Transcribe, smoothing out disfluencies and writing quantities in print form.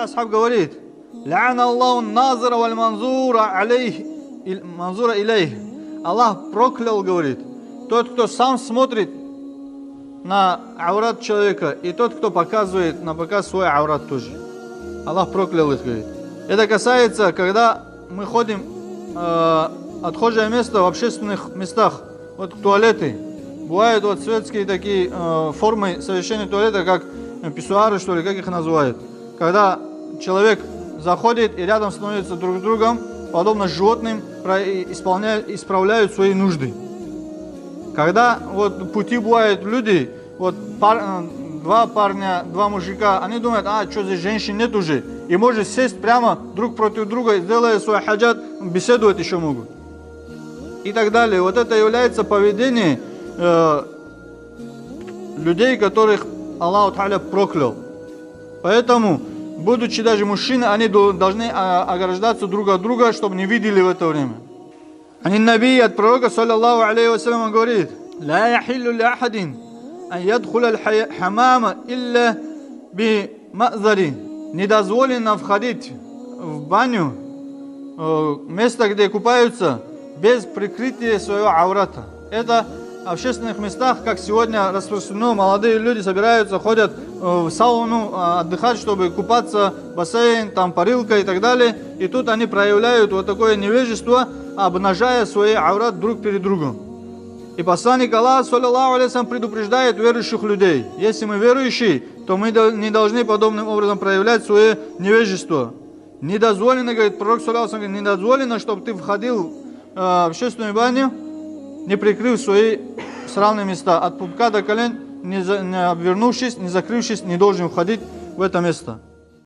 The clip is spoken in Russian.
асхаб говорит: «Ля'ана Аллаху назира валь манзура илейх». Аллах проклял, говорит, тот, кто сам смотрит на аурат человека, и тот, кто показывает на показ свой аурат тоже. Аллах проклял их, говорит. Это касается, когда мы ходим отхожее место в общественных местах, вот туалеты. Бывают вот светские такие формы совершения туалета, как писсуары, что ли, как их называют. Когда человек заходит и рядом становится друг с другом, подобно животным, исправляют свои нужды. Когда вот пути бывают люди, вот два парня, два мужика, они думают, что здесь женщин нет уже, и может сесть прямо друг против друга, делая свой хаджат, беседовать еще могут. И так далее. Вот это является поведение людей, которых Аллах Та'аля проклял. Поэтому, будучи даже мужчины, они должны ограждаться друг от друга, чтобы не видели в это время. Ан Наби, от пророка, саллаллаху алейхи вассалям, говорит: «Ла яхиллу ля ахадин ан ядхуля хамама илля би мазари». Недозволено входить в баню, место, где купаются, без прикрытия своего аурата. Это в общественных местах, как сегодня распространено, молодые люди собираются, ходят в сауну отдыхать, чтобы купаться, бассейн, там парилка и так далее. И тут они проявляют вот такое невежество, обнажая свои аурат друг перед другом. И посланник Аллаха, саллаллаху алейхи ва саллям, предупреждает верующих людей: если мы верующие, то мы не должны подобным образом проявлять свое невежество. Недозволено, говорит пророк, саллаллаху алейхи ва саллям, недозволено, чтобы ты входил в общественную баню, не прикрыв свои срамные места. От пупка до колен, не обвернувшись, не закрывшись, не должен входить в это место.